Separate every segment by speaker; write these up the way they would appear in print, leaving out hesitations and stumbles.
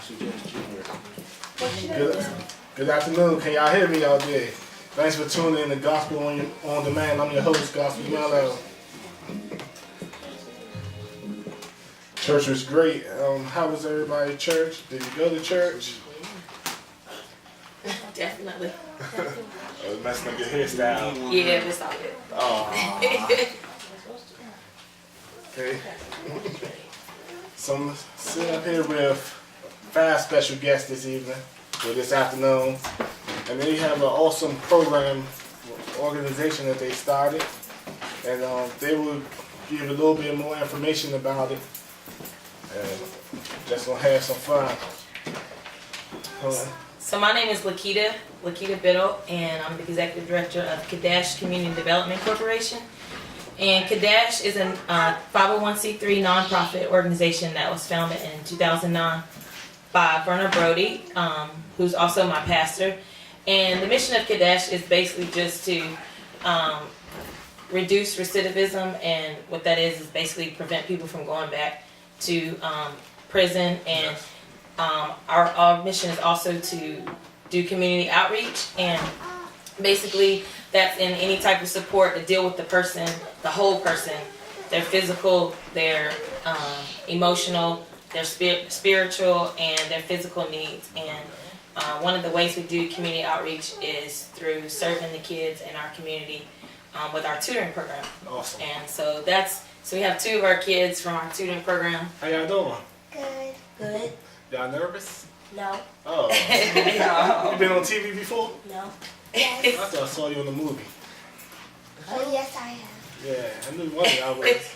Speaker 1: suggestion or?
Speaker 2: Good afternoon. Can y'all hear me out there? Thanks for tuning in to Gospel on Demand. I'm your host, Gospel Mellow. Church was great. How was everybody at church? Did you go to church?
Speaker 3: Definitely.
Speaker 2: Oh, messing up your hairstyle.
Speaker 3: Yeah, it's all good.
Speaker 2: Oh. Okay. So I'm sitting up here with 5 special guests this evening, or this afternoon. And they have an awesome program, organization that they started. And they will give a little bit more information about it. And just gonna have some fun.
Speaker 3: So my name is Lakuita Bittle, and I'm the Executive Director of Kadesh Community Development Corporation. And Kadesh is a 501c3 nonprofit organization that was founded in 2009 by Verna Brody, who's also my pastor. And the mission of Kadesh is basically just to reduce recidivism, and what that is basically prevent people from going back to prison. And our mission is also to do community outreach, and basically that's in any type of support to deal with the person, the whole person, their physical, their emotional, their spiritual, and their physical needs. And one of the ways we do community outreach is through serving the kids in our community with our tutoring program.
Speaker 2: Awesome.
Speaker 3: And so we have 2 of our kids from our tutoring program.
Speaker 2: How y'all doing?
Speaker 4: Good.
Speaker 3: Good.
Speaker 2: Y'all nervous?
Speaker 4: No.
Speaker 2: Oh. You been on TV before?
Speaker 4: No.
Speaker 2: I
Speaker 4: Yes.
Speaker 2: thought I saw you on the movie.
Speaker 4: Oh, yes, I have.
Speaker 2: Yeah, I knew one of y'all was.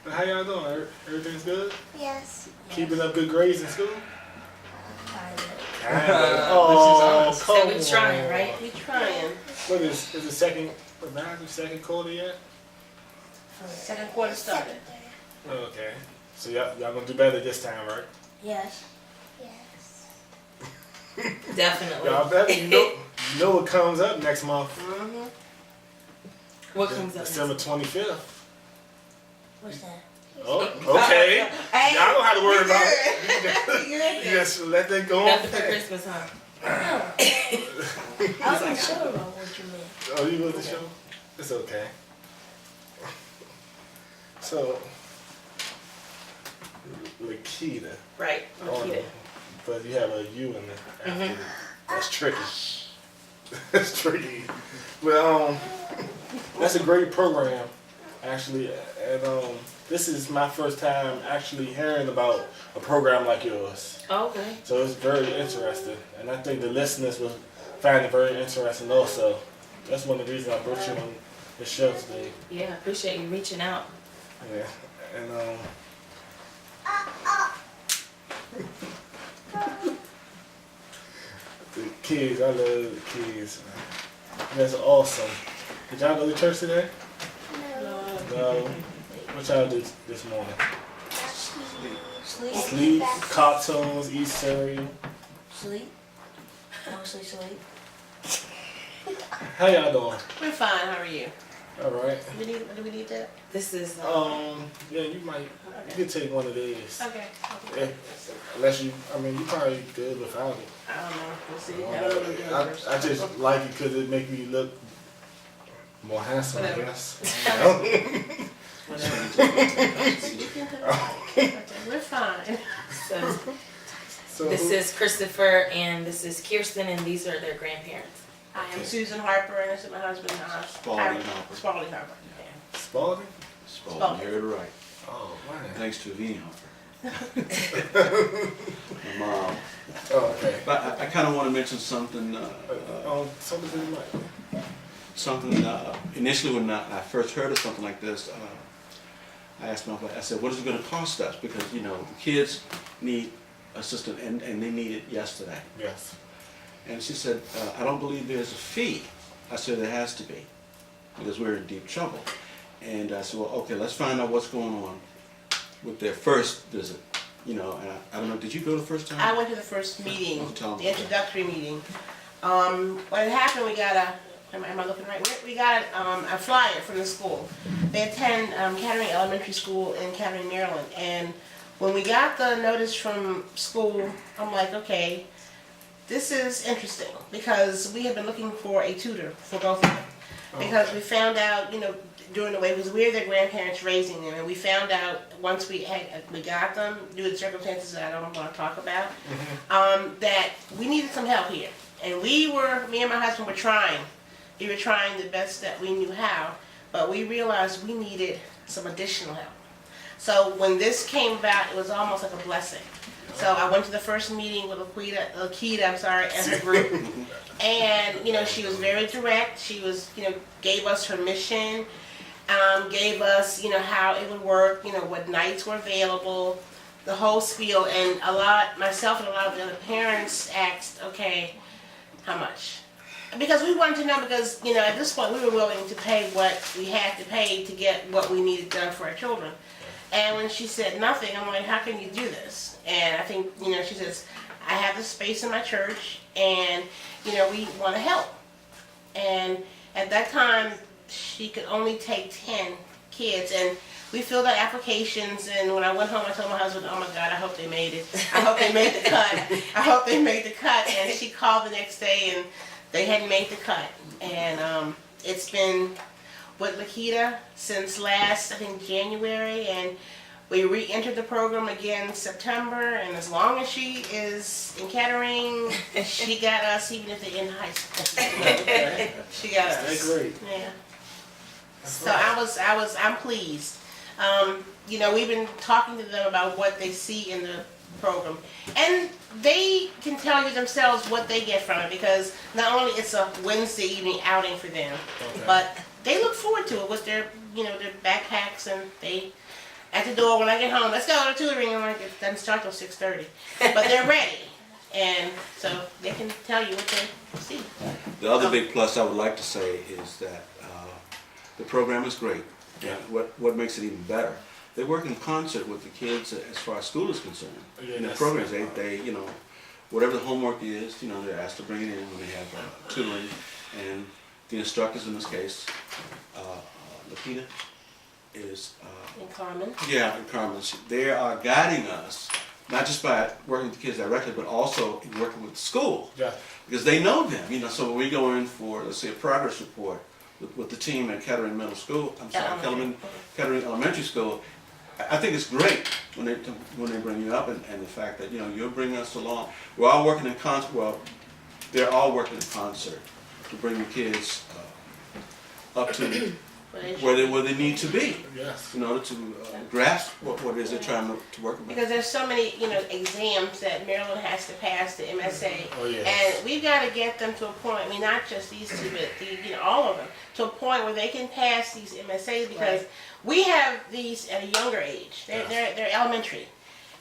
Speaker 2: But how y'all doing? Everything's good?
Speaker 4: Yes.
Speaker 2: Keeping up good grades in school?
Speaker 4: Kind of.
Speaker 2: Oh,
Speaker 3: So we're trying, right?
Speaker 5: We trying.
Speaker 2: What is the second quarter yet?
Speaker 5: Second quarter started.
Speaker 2: Okay. So y'all gonna do better this time, right?
Speaker 4: Yes. Yes.
Speaker 3: Definitely.
Speaker 2: Y'all better. You know what comes up next month?
Speaker 3: What comes up?
Speaker 2: December 25th.
Speaker 4: What's that?
Speaker 2: Oh, okay. Y'all know how to worry about it. You just let that go on.
Speaker 3: Nothing for Christmas, huh?
Speaker 4: I wasn't sure about what you meant.
Speaker 2: Oh, you go to the show? It's okay. So, Lakuita.
Speaker 3: Right. Lakuita.
Speaker 2: But you have a U in there. After. That's tricky. That's tricky. But that's a great program, actually. And this is my first time actually hearing about a program like yours.
Speaker 3: Okay.
Speaker 2: So it's very interesting, and I think the listeners will find it very interesting also. That's one of the reasons I brought you on the show today.
Speaker 3: Yeah, I appreciate you reaching out.
Speaker 2: Yeah, and the kids, I love the kids. That's awesome. Did y'all go to church today? No. What y'all do this morning?
Speaker 4: Sleep.
Speaker 2: Sleep, cartoons, eat cereal.
Speaker 4: Sleep. Mostly sleep.
Speaker 2: How y'all doing?
Speaker 5: We're fine. How are you?
Speaker 2: All right.
Speaker 5: Do we need that?
Speaker 3: This is
Speaker 2: Yeah, you could take one of these.
Speaker 5: Okay.
Speaker 2: Unless you probably good without it.
Speaker 5: I don't know. We'll see. I don't know what we're doing first.
Speaker 2: I just like it because it make me look more handsome,
Speaker 5: Whatever.
Speaker 2: I guess.
Speaker 5: We're fine.
Speaker 3: so this is Christopher and this is Kirsten, and these are their grandparents.
Speaker 5: I am Susan Harper, and this is my husband,
Speaker 1: Spalding Harper.
Speaker 5: Spalding Harper. Yeah.
Speaker 2: Spalding?
Speaker 1: Spalding, you heard it right.
Speaker 2: Oh, man.
Speaker 1: Thanks to Avine Harper. My mom.
Speaker 2: Oh, okay.
Speaker 1: But I kind of want to mention something.
Speaker 2: Something to the mic.
Speaker 1: Something initially when I first heard of something like this, I asked my wife. I said, "What is it going to cost us?" Because the kids need assistance, and they need it yesterday.
Speaker 2: Yes.
Speaker 1: And she said, "I don't believe there's a fee." I said, "There has to be, because we're in deep trouble." And I said, "Well, okay, let's find out what's going on with their first visit." And I don't know. Did you go the first time?
Speaker 5: I went to the first meeting,
Speaker 1: Oh, tell me.
Speaker 5: the introductory meeting. What had happened, we got am I looking right? We got a flyer from the school. They attend Kettering Elementary School in Kettering, Maryland, and when we got the notice from school, I'm like, okay, this is interesting because we have been looking for a tutor for both of them. Because we found out, during the way, because we're their grandparents raising them, and we found out once we got them, due to the circumstances that I don't want to talk about, that we needed some help here. And me and my husband were trying. We were trying the best that we knew how, but we realized we needed some additional help. So when this came about, it was almost like a blessing. So I went to the first meeting with Lakuita, and her group. And, she was very direct. She was, gave us her mission, gave us, how it would work, what nights were available, the whole spiel. And myself and a lot of the other parents asked, okay, how much? Because we wanted to know, because, at this point we were willing to pay what we had to pay to get what we needed done for our children. And when she said nothing, I'm like, how can you do this? And I think, she says, I have the space in my church, and, we want to help. And at that time, she could only take 10 kids, and we filled out applications, and when I went home, I told my husband, oh my God, I hope they made it. I hope they made the cut. I hope they made the cut. And she called the next day, and they hadn't made the cut. And it's been with Lakuita since last, I think, January, and we re-entered the program again in September, and as long as she is in Kettering, she got us, even if they're in high school. She got us.
Speaker 2: That's great.
Speaker 5: Yeah. So I'm pleased. We've been talking to them about what they see in the program, and they can tell you themselves what they get from it, because not only it's a Wednesday evening outing for them, but they look forward to it with their, their backpacks, and they, at the door when I get home, let's go to tutoring. I'm like, it doesn't start till 6:30, but they're ready, and so they can tell you what they see.
Speaker 1: The other big plus I would like to say is that the program is great.
Speaker 2: Yeah.
Speaker 1: What makes it even better, they work in concert with the kids as far as school is concerned.
Speaker 2: Yeah,
Speaker 1: In the
Speaker 2: that's-
Speaker 1: programs, they whatever the homework is, they're asked to bring it in when they have tutoring, and the instructors in this case, Lakuita is
Speaker 5: In Carmen.
Speaker 1: in Carmen. They are guiding us, not just by working with the kids directly, but also in working with the school,
Speaker 2: Yeah.
Speaker 1: because they know them. So when we go in for, let's say, a progress report with the team at Kettering Middle School, Kettering Elementary School, I think it's great when they bring you up, and the fact that you'll bring us along. We're all working in concert. Well, they're all working in concert to bring the kids up to where they need to be
Speaker 2: Yes.
Speaker 1: in order to grasp what it is they're trying to work with.
Speaker 5: Because there's so many, exams that Maryland has to pass, the MSA.
Speaker 2: Oh, yes.
Speaker 5: And we've got to get them to a point, not just these two, but all of them, to a point where they can pass these MSAs, because we have these at a younger age. They're elementary.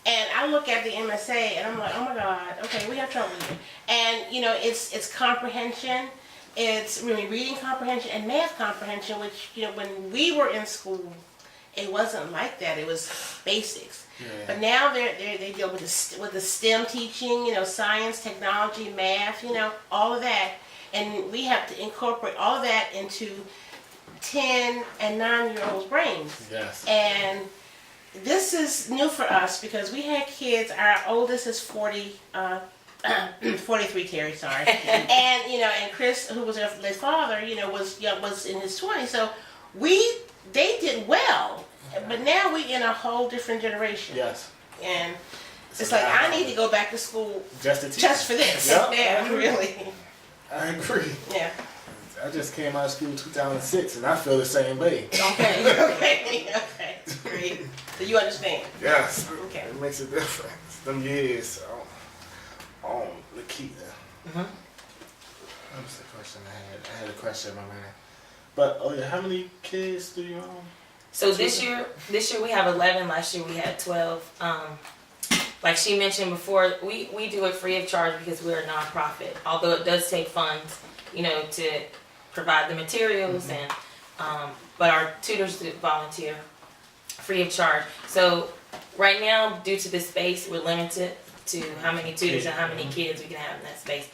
Speaker 5: And I look at the MSA and I'm like, oh my God, okay, we have trouble here. And, it's comprehension. It's really reading comprehension and math comprehension, which, when we were in school, it wasn't like that. It was basics.
Speaker 2: Yeah.
Speaker 5: But now they deal with the STEM teaching, science, technology, math, all of that. And we have to incorporate all of that into 10 and 9-year-olds' brains.
Speaker 2: Yes.
Speaker 5: And this is new for us because we had kids, our oldest is 43, Terry, sorry. And, and Chris, who was their father, was in his 20s. So they did well, but now we're in a whole different generation.
Speaker 2: Yes.
Speaker 5: And it's like, I need to go back to school
Speaker 2: Just to teach.
Speaker 5: just for this.
Speaker 2: Yep.
Speaker 5: Yeah, really.
Speaker 2: I agree.
Speaker 5: Yeah.
Speaker 2: I just came out of school in 2006, and I feel the same way.
Speaker 5: Okay. Great. So you understand?
Speaker 2: Yes.
Speaker 5: Okay.
Speaker 2: It makes a difference. Them years on Lakuita.
Speaker 5: Mhm.
Speaker 2: That was the question I had. I had a question in my mind. But how many kids do you own?
Speaker 3: So this year we have 11. Last year we had 12. Like she mentioned before, we do it free of charge because we're a nonprofit. Although it does take funds, to provide the materials and but our tutors do volunteer free of charge. So right now, due to the space, we're limited to how many tutors and how many kids we can have in that space.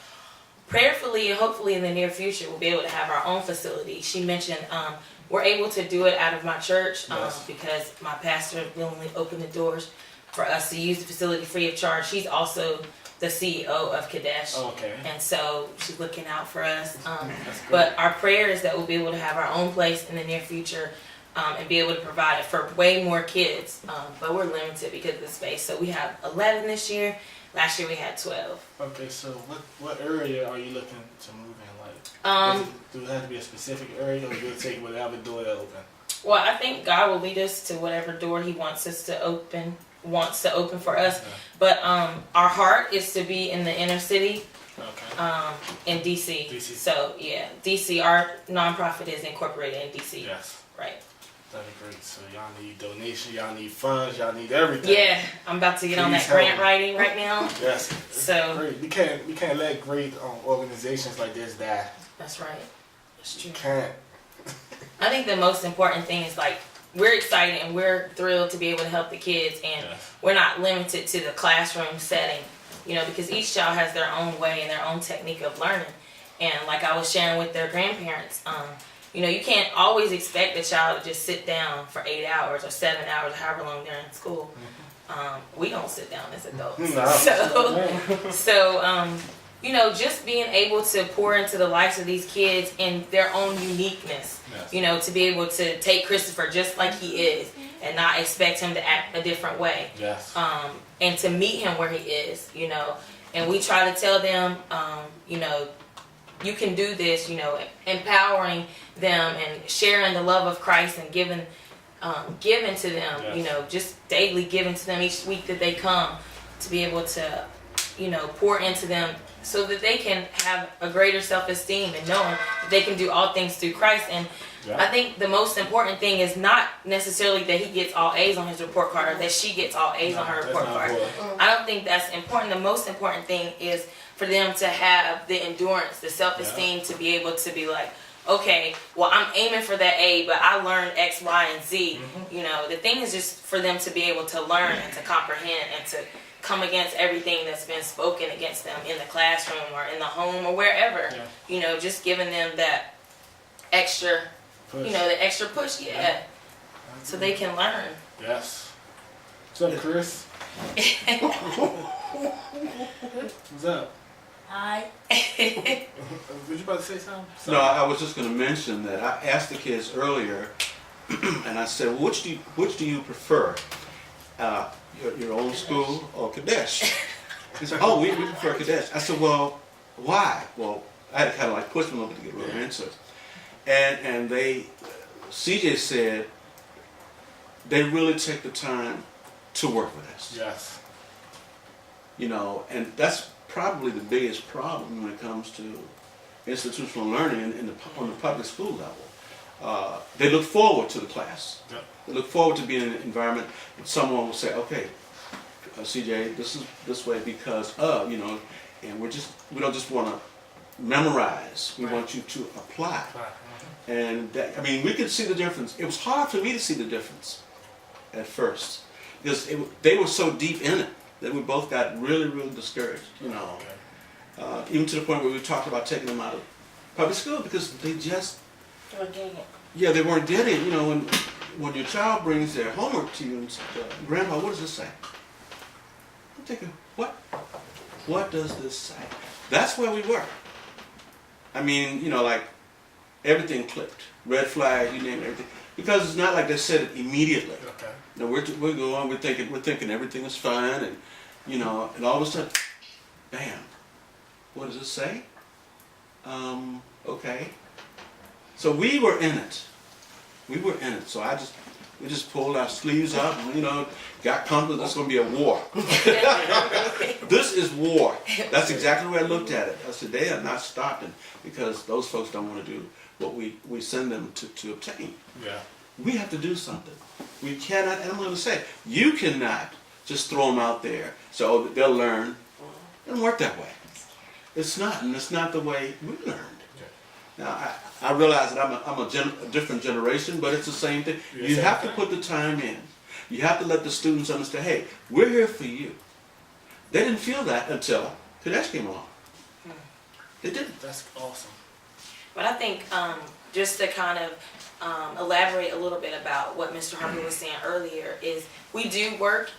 Speaker 3: Prayerfully and hopefully in the near future, we'll be able to have our own facility. She mentioned we're able to do it out of my church
Speaker 2: Yes.
Speaker 3: because my pastor willingly opened the doors. for us to use the facility free of charge. She's also the CEO of Kadesh.
Speaker 2: Okay.
Speaker 3: And so she's looking out for us.
Speaker 2: That's great.
Speaker 3: But our prayer is that we'll be able to have our own place in the near future and be able to provide it for way more kids. But we're limited because of the space. So we have 11 this year. Last year we had 12.
Speaker 2: Okay, so what area are you looking to move in? Like, do it have to be a specific area, or you'll take whatever door that open?
Speaker 3: Well, I think God will lead us to whatever door He wants to open for us.
Speaker 2: Okay.
Speaker 3: But our heart is to be in the inner city,
Speaker 2: Okay.
Speaker 3: in DC.
Speaker 2: DC.
Speaker 3: So yeah, DC. Our nonprofit is incorporated in DC.
Speaker 2: Yes.
Speaker 3: Right.
Speaker 2: That'd be great. So y'all need donations, y'all need funds, y'all need everything.
Speaker 3: Yeah, I'm about to get on
Speaker 2: Please
Speaker 3: that
Speaker 2: help
Speaker 3: grant
Speaker 2: me.
Speaker 3: writing right now.
Speaker 2: Yes.
Speaker 3: So-
Speaker 2: great. We can't let great organizations like this die.
Speaker 3: That's right. That's true.
Speaker 2: Can't.
Speaker 3: I think the most important thing is like we're excited and we're thrilled to be able to help the kids, and
Speaker 2: Yes.
Speaker 3: we're not limited to the classroom setting, you know, because each child has their own way and their own technique of learning. And like I was sharing with their grandparents, you know, you can't always expect a child to just sit down for 8 hours or 7 hours, or however long they're in school. We don't sit down as adults.
Speaker 2: No.
Speaker 3: So, you know, just being able to pour into the lives of these kids in their own uniqueness,
Speaker 2: Yes.
Speaker 3: you know, to be able to take Christopher just like he is and not expect him to act a different way.
Speaker 2: Yes.
Speaker 3: And to meet him where he is, you know. And we try to tell them, you know, you can do this, you know, empowering them and sharing the love of Christ and giving to them,
Speaker 2: Yes.
Speaker 3: you know, just daily giving to them each week that they come, to be able to, you know, pour into them so that they can have a greater self-esteem and knowing that they can do all things through Christ. And
Speaker 2: Yeah.
Speaker 3: I think the most important thing is not necessarily that he gets all A's on his report card or that she gets all A's on her
Speaker 2: That's
Speaker 3: report
Speaker 2: not
Speaker 3: card.
Speaker 2: important.
Speaker 3: I don't think that's important. The most important thing is for them to have the endurance, the self-esteem to be able to be like, okay, well, I'm aiming for that A, but I learned X, Y, and Z. You know, the thing is just for them to be able to learn and to comprehend and to come against everything that's been spoken against them in the classroom or in the home or wherever.
Speaker 2: Yeah.
Speaker 3: You know, just giving them that extra,
Speaker 2: Push.
Speaker 3: you know, the extra push, yeah, so they can learn.
Speaker 2: Yes. What's up, Chris? What's up?
Speaker 4: Hi.
Speaker 2: Were you about to say something?
Speaker 1: No, I was just going to mention that I asked the kids earlier, and I said, well, which do you prefer, your own school or Kadesh? He said, oh, we prefer Kadesh. I said, well, why? Well, I had to kind of like push them a little bit to get real answers. And CJ said, they really take the time to work with us.
Speaker 2: Yes.
Speaker 1: You know, and that's probably the biggest problem when it comes to institutional learning on the public school level. They look forward to the class.
Speaker 2: Yep.
Speaker 1: They look forward to being in an environment and someone will say, okay, CJ, this is this way because of, you know, and we don't just want to memorize. We want you to apply. And that, I mean, we could see the difference. It was hard for me to see the difference at first because they were so deep in it that we both got really, really discouraged, you know.
Speaker 2: Okay.
Speaker 1: Even to the point where we talked about taking them out of public school because they just,
Speaker 5: They were getting it.
Speaker 1: yeah, they weren't getting it. You know, when your child brings their homework to you and says, Grandma, what does this say? I'm thinking, what? What does this say? That's where we were. I mean, you know, like everything clicked. Red flag, you name it, everything. Because it's not like they said it immediately.
Speaker 2: Okay.
Speaker 1: No, we're going. We're thinking everything is fine, and you know, and all of a sudden, bam! What does it say? Okay. So we were in it. We were in it. So we just pulled our sleeves up, and, you know, got comfortable. This is going to be a war. This is war. That's exactly the way I looked at it. I said they are not stopping because those folks don't want to do what we send them to obtain.
Speaker 2: Yeah.
Speaker 1: We have to do something. We cannot, and I'm going to say, you cannot just throw them out there so they'll learn. It doesn't work that way. It's not, and it's not the way we learned. Now, I realize that I'm a different generation, but it's the same thing. You have to put the time in. You have to let the students understand, hey, we're here for you. They didn't feel that until Kadesh came along. They didn't.
Speaker 2: That's awesome.
Speaker 3: But I think just to kind of elaborate a little bit about what Mr. Harper was saying earlier, is we do work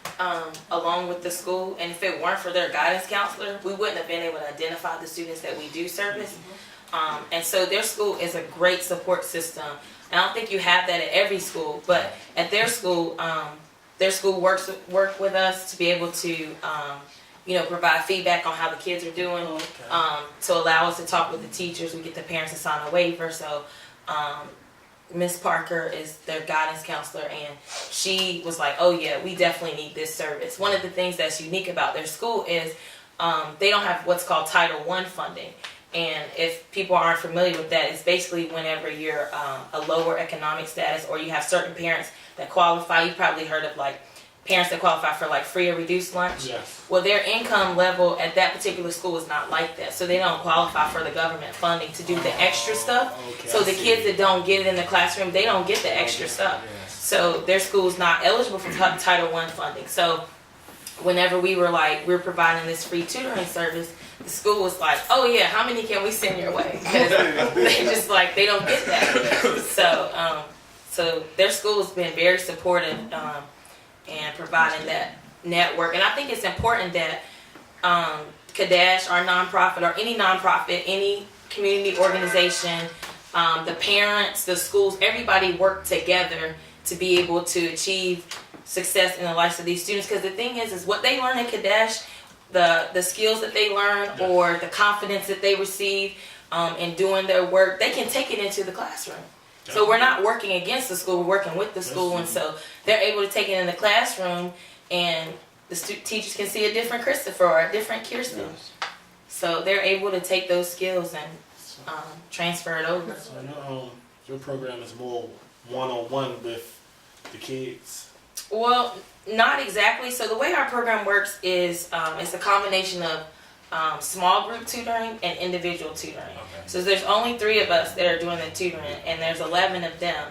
Speaker 3: along with the school, and if it weren't for their guidance counselor, we wouldn't have been able to identify the students that we do service. And so their school is a great support system. And I don't think you have that at every school, but at their school work with us to be able to provide feedback on how the kids are doing, to allow us to talk with the teachers. We get the parents to sign a waiver. So Miss Parker is their guidance counselor, and she was like, oh yeah, we definitely need this service. One of the things that's unique about their school is they don't have what's called Title I funding. And if people aren't familiar with that, it's basically whenever you're a lower economic status, or you have certain parents that qualify. You probably heard of like parents that qualify for like free or reduced lunch.
Speaker 2: Yes.
Speaker 3: Well, their income level at that particular school is not like that, so they don't qualify for the government funding to do the extra stuff.
Speaker 2: Okay,
Speaker 3: So the kids that don't get it in the classroom, they don't get the extra stuff.
Speaker 2: Yes.
Speaker 3: So their school's not eligible for Title I funding. So whenever we were providing this free tutoring service, the school was like, oh yeah, how many can we send your way? Because they just like, they don't get that. So their school has been very supportive and providing that network. And I think it's important that Kadesh, our nonprofit, or any nonprofit, any community organization, the parents, the schools, everybody work together to be able to achieve success in the lives of these students. Because the thing is what they learn in Kadesh, the skills that they learn, or the confidence that they receive in doing their work, they can take it into the classroom. So we're not working against the school, we're working with the school, and so they're able to take it in the classroom, and the teachers can see a different Christopher or a different Kirsten.
Speaker 1: Yes.
Speaker 3: So they're able to take those skills and transfer it over.
Speaker 2: So your program is more one-on-one with the kids.
Speaker 3: Well, not exactly. So the way our program works is it's a combination of small group tutoring and individual tutoring.
Speaker 2: Okay.
Speaker 3: So there's only 3 of us that are doing the tutoring, and there's 11 of them.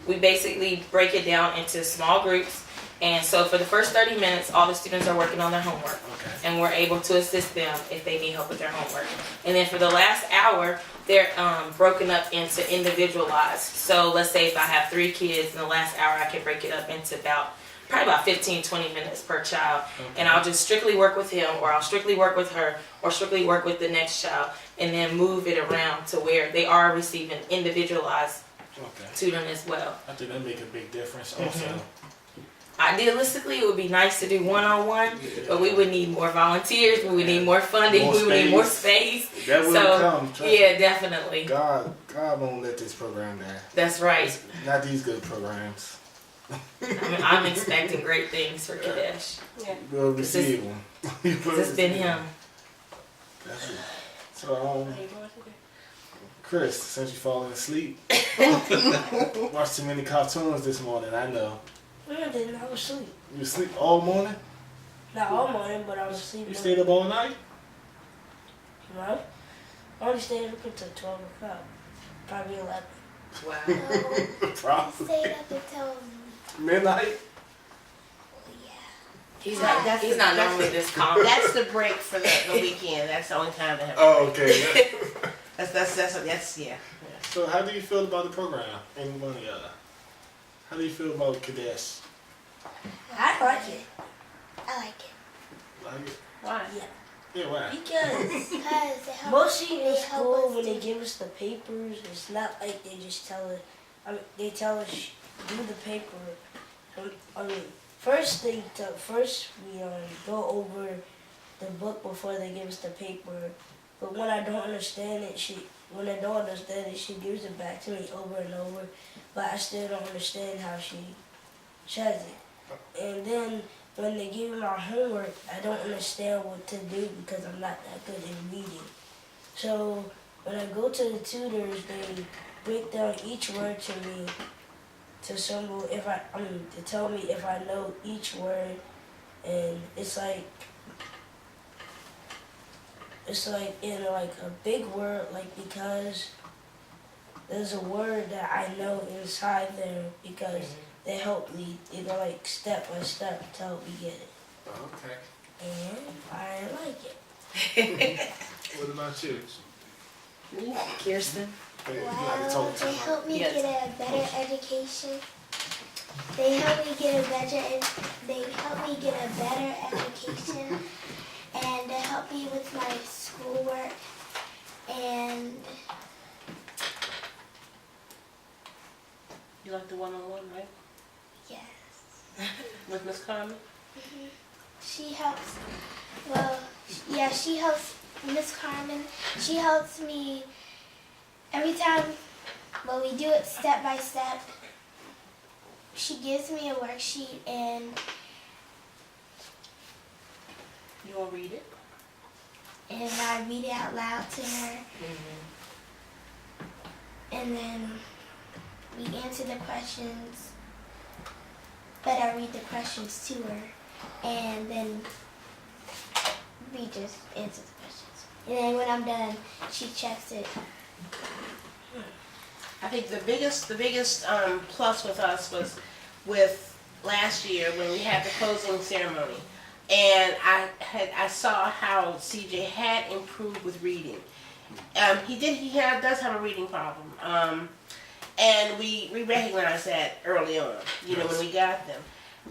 Speaker 3: We basically break it down into small groups, and so for the first 30 minutes, all the students are working on their homework, and we're able to assist them if they need help with their homework. And then for the last hour, they're broken up into individualized. So let's say if I have 3 kids in the last hour, I can break it up into probably about 15-20 minutes per child, and I'll just strictly work with him, or I'll strictly work with her, or strictly work with the next child, and then move it around to where they are receiving individualized tutoring as well.
Speaker 2: I think that make a big difference also.
Speaker 3: Idealistically, it would be nice to do one-on-one, but we would need more volunteers, we would need more funding,
Speaker 2: More
Speaker 3: we would need more
Speaker 2: space.
Speaker 3: space.
Speaker 2: That will come. Trust me.
Speaker 3: Yeah, definitely.
Speaker 2: God won't let this program down.
Speaker 3: That's right.
Speaker 2: Not these good programs.
Speaker 3: I'm expecting great things for Kadesh.
Speaker 2: We'll receive them.
Speaker 3: It's been him.
Speaker 2: That's it. So, Chris, since you falling asleep, watched too many cartoons this morning. I know.
Speaker 4: No, I didn't. I was asleep.
Speaker 2: You sleep all morning?
Speaker 4: Not all morning, but I was asleep.
Speaker 2: You stayed up all night?
Speaker 4: No. I only stayed up until 12 o'clock. Probably 11.
Speaker 3: Wow.
Speaker 2: Probably.
Speaker 6: Stayed up until
Speaker 2: Midnight?
Speaker 3: He's not normally this calm.
Speaker 5: That's the break for the weekend. That's the only time to have.
Speaker 2: Oh, okay.
Speaker 5: That's yeah.
Speaker 2: So, how do you feel about the program? How do you feel about Kadesh?
Speaker 4: I like it.
Speaker 6: I like it.
Speaker 2: Like it?
Speaker 5: Why?
Speaker 4: Yeah.
Speaker 2: Yeah, why?
Speaker 4: Because
Speaker 6: Because it helps.
Speaker 4: mostly in
Speaker 6: They help
Speaker 4: school,
Speaker 6: us
Speaker 4: when they
Speaker 6: to-
Speaker 4: give us the papers, it's not like they just tell us. They tell us do the paper. First we go over the book before they give us the paper. But when I don't understand it, she gives it back to me over and over. But I still don't understand how she says it. And then when they give me my homework, I don't understand what to do because I'm not that good in reading. So when I go to the tutors, they break down each word to me to tell me if I know each word, and it's like in like a big word, like because there's a word that I know inside there because they help me, they go like step by step to help me get it.
Speaker 2: Okay.
Speaker 4: And I like it.
Speaker 2: What about you?
Speaker 3: Kirsten?
Speaker 2: You like to
Speaker 6: Wow,
Speaker 2: talk to
Speaker 6: they
Speaker 2: them.
Speaker 6: helped me
Speaker 3: Yes.
Speaker 6: get a better education. They helped me get a better. They helped me get a better education, and they helped me with my schoolwork. And
Speaker 5: You like the one-on-one, right?
Speaker 6: yes,
Speaker 5: With Miss Carmen?
Speaker 6: she helps. Well, yeah, she helps Miss Carmen. She helps me every time. Well, we do it step by step. She gives me a worksheet and
Speaker 5: You want to read it?
Speaker 6: I read it out loud to her. And then we answer the questions, but I read the questions to her, and then we just answer the questions. And then when I'm done, she checks it.
Speaker 5: I think the biggest plus with us was with last year when we had the closing ceremony, and I saw how CJ had improved with reading. He does have a reading problem, and we recognized that early on, when we got them,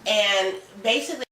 Speaker 5: and basically.